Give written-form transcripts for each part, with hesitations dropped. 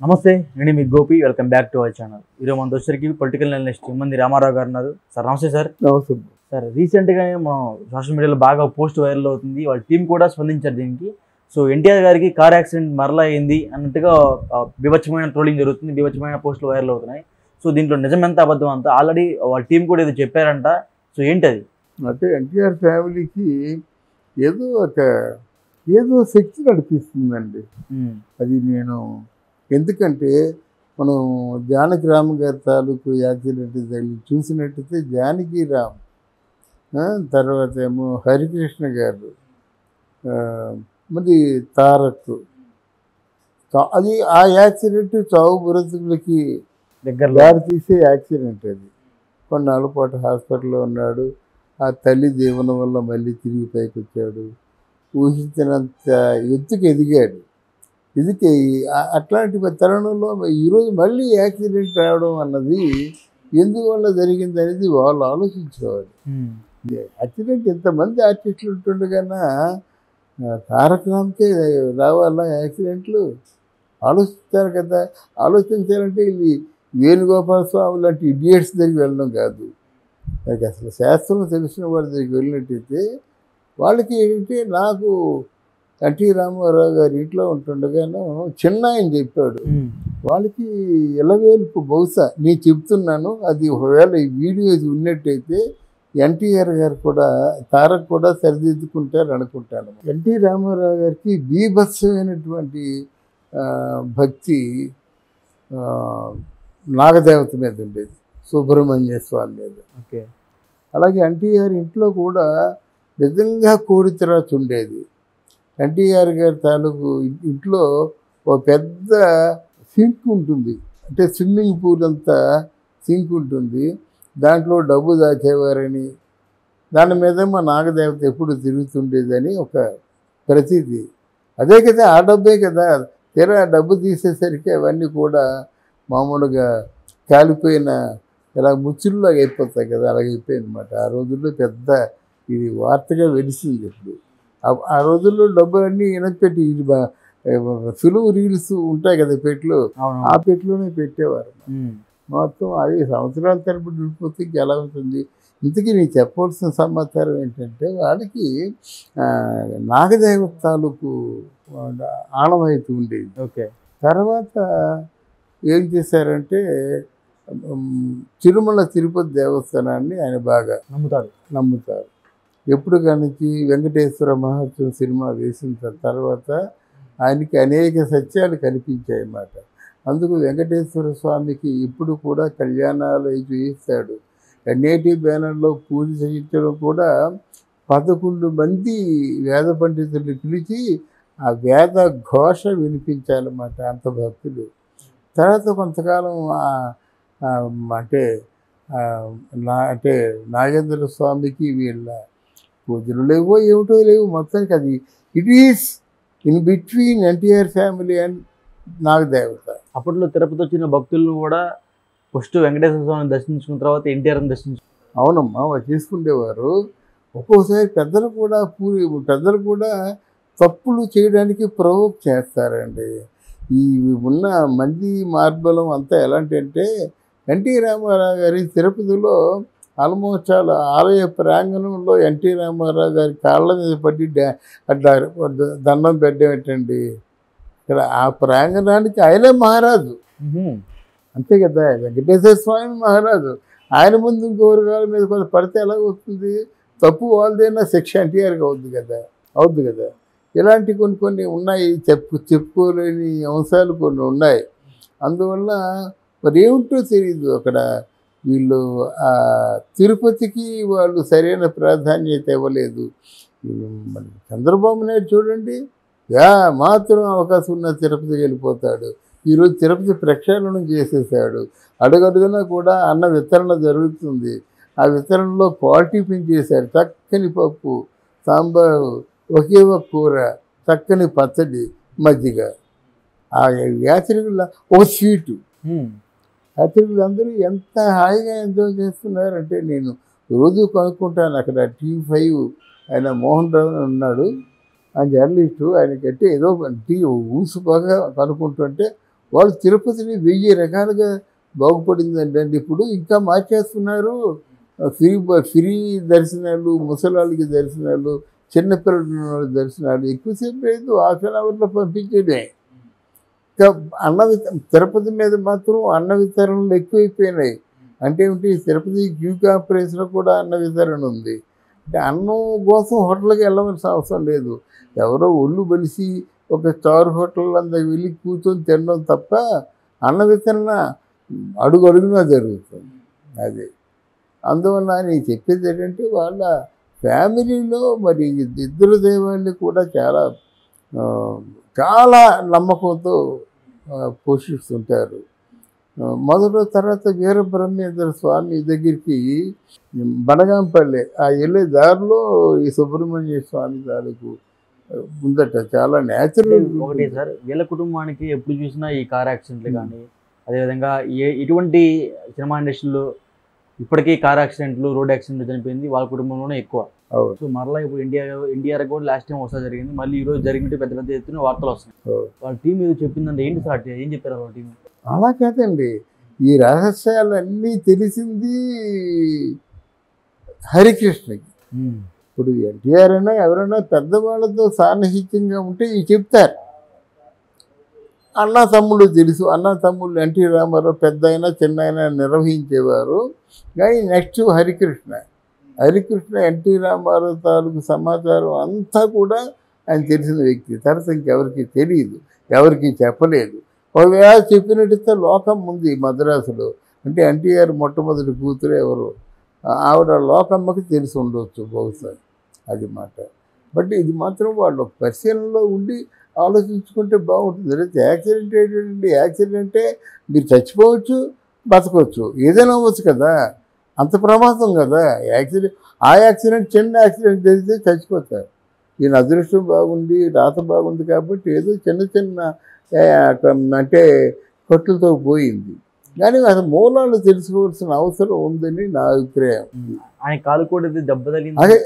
నమస్తే, నేను మీ Gopi. Welcome back to our channel. ఈరోజు మన దోస్తరికి పొలిటికల్ అనలిస్ట్ ఇమ్మంది రామారావు గారు ఉన్నారు. సార్ నమస్తే. సార్ నమస్తే. సార్ రీసెంట్గానే మనం సోషల్ మీడియాలో బాగా పోస్ట్ వైరల్ అవుతుంది. వాళ్ళ టీం కూడా స్పందించారు దీనికి. సో ఎన్టీఆర్ గారికి కార్ యాక్సిడెంట్ మరలా అయింది అన్నట్టుగా బీభత్సమైన ట్రోలింగ్ జరుగుతుంది, బీభత్సమైన పోస్టులు వైరల్ అవుతున్నాయి. సో దీంట్లో నిజం ఎంత అబద్ధం అంతా ఆల్రెడీ వాళ్ళ టీం కూడా ఏదో చెప్పారంట. సో ఏంటి అది? అంటే ఎన్టీఆర్ ఫ్యామిలీకి ఏదో శక్తి నడిపిస్తుందండి. అది నేను ఎందుకంటే మనం జానకి రామ్ గారి తాలూకు యాక్సిడెంట్ చూసినట్టయితే జానకి రామ్, తర్వాత ఏమో హరికృష్ణ గారు, మరి తారక్, అది ఆ యాక్సిడెంట్ చావు బ్రతుకులకి దారి తీసే యాక్సిడెంట్. అది కొన్నాళ్ళ పాటు హాస్పిటల్లో ఉన్నాడు. ఆ తల్లి దీవెన వల్ల మళ్ళీ తిరిగి పైకి వచ్చాడు. ఊహించినంత ఎత్తుకు ఎదిగాడు. ఇది అట్లాంటి తరుణంలో ఈరోజు మళ్ళీ యాక్సిడెంట్ రావడం అన్నది ఎందువల్ల జరిగింది అనేది వాళ్ళు ఆలోచించేవాడు. యాక్సిడెంట్ ఎంతమంది ఆర్టిస్టులు ఉంటుండగానే తారక రామ్కే రావాలా యాక్సిడెంట్లు? ఆలోచిస్తారు కదా. ఆలోచించాలంటే ఇది వేణుగోపాల స్వామి లాంటి ఇడియట్స్ దగ్గరికి వెళ్ళడం కాదు. నాకు అసలు శాస్త్రం తెలిసిన వాడి దగ్గరికి వెళ్ళినట్టయితే వాళ్ళకి ఏంటంటే, నాకు ఎన్టీ రామారావు గారి ఇంట్లో ఉంటుండగాను చిన్న ఆయన చెప్పాడు, వాళ్ళకి ఎలవేలుపు బహుశా నేను చెప్తున్నాను, అది ఒకవేళ ఈ వీడియో ఉన్నట్టయితే ఎన్టీఆర్ గారు కూడా తారక్ కూడా సరిదిద్దుకుంటారు అనుకుంటాను. ఎన్టీ రామారావు గారికి బీభత్సమైనటువంటి భక్తి నాగదేవత మీద ఉండేది, సుబ్రహ్మణ్య స్వామి మీద. ఓకే. అలాగే ఎన్టీఆర్ ఇంట్లో కూడా నిజంగా కోరితరాచు ఉండేది. ఎన్టీఆర్ గారి తాలూకు ఇంట్లో ఒక పెద్ద సింక్ ఉంటుంది, అంటే స్విమ్మింగ్ పూల్ అంతా సింక్ ఉంటుంది. దాంట్లో డబ్బు దాచేవారని, దాని మీద మా నాగదేవత ఎప్పుడు తిరుగుతుండేదని ఒక ప్రతీతి. అదే కదా, ఆ డబ్బే కదా. తీరా డబ్బు తీసేసరికి అవన్నీ కూడా మామూలుగా కాలిపోయిన ఇలా ముచ్చుల్లాగా అయిపోతాయి కదా, అలాగైపోయింది అనమాట. ఆ రోజుల్లో పెద్ద ఇది వార్తగా వెలిసింది. ఇప్పుడు ఆ రోజుల్లో డబ్బులన్నీ వెనక్కి ఇది ఫిల్మ్ రీల్స్ ఉంటాయి కదా పెట్లు, ఆ పెట్లోనే పెట్టేవారు. మొత్తం అది సంవత్సరాల తరబడి ఉండిపోతే ఎలా ఉంటుంది. ఇంతకీ నేను చెప్పవలసిన సమాచారం ఏంటంటే, వాళ్ళకి నాగదేవత తాలూకు ఆనవాయితీ ఉండేది. ఓకే. తర్వాత ఏం చేశారంటే, తిరుమల తిరుపతి దేవస్థానాన్ని ఆయన బాగా నమ్ముతారు. ఎప్పుడు కానీ వెంకటేశ్వర మహత్యం సినిమా వేసిన తర్వాత ఆయనకి అనేక సత్యాలు కనిపించాయి అన్నమాట. అందుకు వెంకటేశ్వర స్వామికి ఇప్పుడు కూడా కళ్యాణాలు చేయిస్తాడు. నేటి బ్యానర్లో పూజ చేయించడం కూడా 11 మంది వేద పండితుల్ని పిలిచి ఆ వేద ఘోష వినిపించాలన్నమాట, అంత భక్తులు. తర్వాత కొంతకాలం అంటే నాగేంద్ర స్వామికి వీళ్ళ పూజలు లేవో ఏమిటో లేవు. మొత్తానికి అది it is in between NTR family and నాగదేవత. అప్పట్లో తిరుపతి వచ్చిన భక్తులను కూడా ఫస్ట్ వెంకటేశ్వర స్వామిని దర్శించుకున్న తర్వాత ఎన్టీఆర్ని అవునమ్మా, వాళ్ళు చేసుకునేవారు. ఒక్కోసారి పెద్దలు కూడా తప్పులు చేయడానికి ప్రవోక్ చేస్తారండి. ఈ ఉన్న మంది మార్బలం అంతా ఎలాంటి అంటే, ఎన్టీ రామారావు గారి తిరుపతిలో ఆల్మోస్ట్ చాలా ఆలయ ప్రాంగణంలో ఎన్టీ రామారావు గారి కాళ్ళ మీద పడి అట్లా దండం పెట్టేటండి. ఇక్కడ ఆ ప్రాంగణానికి ఆయనే మహారాజు, అంతే కదా. వెంకటేశ్వర స్వామి మహారాజు, ఆయన ముందు ఇంకొకరి కాళ్ళ మీద కొంత పడితే ఎలా వస్తుంది? తప్పు వాళ్ళదైనా శిక్ష ఎన్టీఆర్కి అవుద్ది కదా. ఇలాంటి కొన్ని ఉన్నాయి, చెప్పుకోలేని అంశాలు కొన్ని ఉన్నాయి. అందువల్ల మరి ఏమిటో తెలియదు. అక్కడ వీళ్ళు తిరుపతికి వాళ్ళు సరైన ప్రాధాన్యత ఇవ్వలేదు. మరి చంద్రబాబు నాయుడు చూడండి, మాత్రం అవకాశం ఉన్న తిరుపతికి వెళ్ళిపోతాడు. ఈరోజు తిరుపతి ప్రక్షాళన చేసేసాడు. అడుగడుగునా కూడా అన్న వితరణ జరుగుతుంది. ఆ వితరణలో క్వాలిటీ పెంచేశాడు. చక్కని పప్పు, సాంబారు, ఒకే ఒక కూర, చక్కని పచ్చడి, మజ్జిగ. ఆ యాత్రికుల ఒక స్వీటు. యాత్రికులందరూ ఎంత హాయిగా ఎంజాయ్ చేస్తున్నారంటే, నేను రోజు కనుక్కుంటాను. అక్కడ T5 ఆయన మోహన్ రావు ఉన్నాడు, ఆ జర్నలిస్టు. ఆయనకంటే ఏదో టీ ఊసు బాగా కనుక్కుంటుంటే వాళ్ళు తిరుపతిని 1000 రకాలుగా బాగుపడిందండి. ఇప్పుడు ఇంకా మార్చేస్తున్నారు. ఫ్రీ దర్శనాలు, ముసలాళ్ళకి దర్శనాలు, చిన్నపిల్లల దర్శనాలు. ఎక్కువసేపు లేదు, హాఫ్ అన్ అవర్లో పంపించేదే. ఇంకా తిరుపతి మీద మాత్రం అన్న వితరణలు ఎక్కువైపోయినాయి. అంటే ఏమిటి, తిరుపతి క్యూ కాంప్లెక్స్లో కూడా అన్న వితరణ ఉంది. అంటే అన్నం కోసం హోటల్కి వెళ్ళవలసిన అవసరం లేదు. ఎవరో ఒళ్ళు బలిసి ఒక స్టార్ హోటల్ అంతా వెళ్ళి కూర్చొని తినడం తప్ప అన్న వితరణ అడుగు అడుగునా జరుగుతుంది. అది అందువల్ల నేను చెప్పేది ఏంటంటే, వాళ్ళ ఫ్యామిలీలో మరి ఇద్దరు దేవాళ్ళు కూడా చాలా నమ్మకంతో పోషిస్తుంటారు. మొదట తర్వాత వీరబ్రహ్మేంద్ర స్వామి దగ్గరికి బనగాంపల్లి వెళ్ళే దారిలో ఈ సుబ్రహ్మణ్య స్వామి తాలూకు ఉందట. చాలా న్యాచురల్. ఒకటి సార్, వీళ్ళ కుటుంబానికి ఎప్పుడు చూసినా ఈ కార్ యాక్సిడెంట్లు కానీ, అదేవిధంగా ఇటువంటి సినిమా ఇండస్ట్రీలో ఇప్పటికీ కార్ యాక్సిడెంట్లు, రోడ్ యాక్సిడెంట్లు చనిపోయింది వాళ్ళ కుటుంబంలోనే ఎక్కువ. సో మరలా ఇప్పుడు ఇండియా కూడా లాస్ట్ టైం ఒకసారి జరిగింది, మళ్ళీ ఈ రోజు జరిగినట్టు పెద్ద పెద్ద ఎత్తున వార్తలు వస్తున్నాయి. వాళ్ళ టీం ఏదో చెప్పిందంటే ఏంటి సార్, ఏం చెప్పారు వాళ్ళ టీం? అలా కాదండి, ఈ రహస్యాలన్నీ తెలిసింది హరికృష్ణకి. ఇప్పుడు ఎన్టీఆర్ అయినా ఎవరైనా పెద్దవాళ్ళతో సాన్నిహిత్యంగా ఉంటే ఇవి చెప్తారు. అన్నా తమ్ముళ్ళు తెలుసు, అన్నా తమ్ముళ్ళు ఎన్టీ రామారావు పెద్ద అయినా చిన్న అయినా నిర్వహించేవారు. కానీ నెక్స్ట్ హరికృష్ణ ఎన్టీ రామారావు తాలూకు సమాచారం అంతా కూడా ఆయన తెలిసిన వ్యక్తి. తర్వాత ఇంకెవరికి తెలియదు, ఎవరికి చెప్పలేదు. ఒకవేళ చెప్పినట్టయితే లోకం ఉంది మద్రాసులో, అంటే ఎన్టీఆర్ మొట్టమొదటి కూతురు ఎవరు, ఆవిడ లోకమ్మకి తెలిసి ఉండవచ్చు బహుశా, అది మాట. బట్ ఇది మాత్రం వాళ్ళు పరిశీలనలో ఉండి ఆలోచించుకుంటే బాగుంటుంది. అయితే యాక్సిడెంట్ ఏంటంటే, యాక్సిడెంటే మీరు చచ్చిపోవచ్చు, బతకవచ్చు, ఏదైనా అవ్వచ్చు కదా, అంత ప్రమాదం కదా యాక్సిడెంట్. ఆ యాక్సిడెంట్ చిన్న యాక్సిడెంట్ జరిగితే చచ్చిపోతారు. ఈయన అదృష్టం బాగుంది, రాత బాగుంది కాబట్టి ఏదో చిన్న అంటే కొట్టులతో పోయింది. కానీ అది మూలాలు తెలుసుకోవాల్సిన అవసరం ఉందని నా అభిప్రాయం. ఆయన కాలు కూడా దెబ్బ తగిలింది. అదే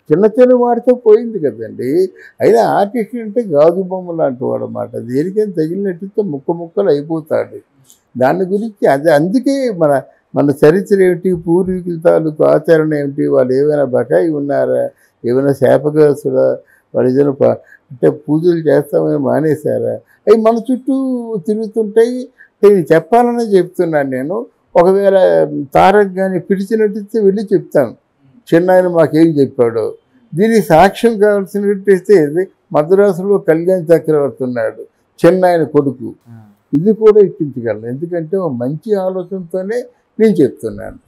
చిన్న వాడితో పోయింది కదండి. అయినా ఆర్టిస్ట్ అంటే గాజు బొమ్మ లాంటి వాడు అన్నమాట. దేనికైనా తగిలినట్టు ముక్కలు అయిపోతాడు. దాని గురించి అందుకే మన చరిత్ర ఏమిటి, పూర్వీకుల తాలూకు ఆచరణ ఏమిటి, వాళ్ళు ఏమైనా బకాయి ఉన్నారా, ఏమైనా శాపగ్రస్తులా, వాళ్ళు ఏదైనా అంటే పూజలు చేస్తామని మానేశారా, అవి మన చుట్టూ తిరుగుతుంటాయి. నేను చెప్పాలనే చెప్తున్నాను నేను. ఒకవేళ తారక్ కానీ పిలిచినట్టయితే వెళ్ళి చెప్తాను, చిన్నాయన మాకేం చెప్పాడో. దీనికి సాక్ష్యం కావాల్సినట్టయితే మద్రాసులో కళ్యాణ్ చక్రవర్తి ఉన్నాడు, చిన్నాయన కొడుకు. ఇది కూడా ఇప్పించగలను, ఎందుకంటే మంచి ఆలోచనతోనే నేను చెప్తున్నాను.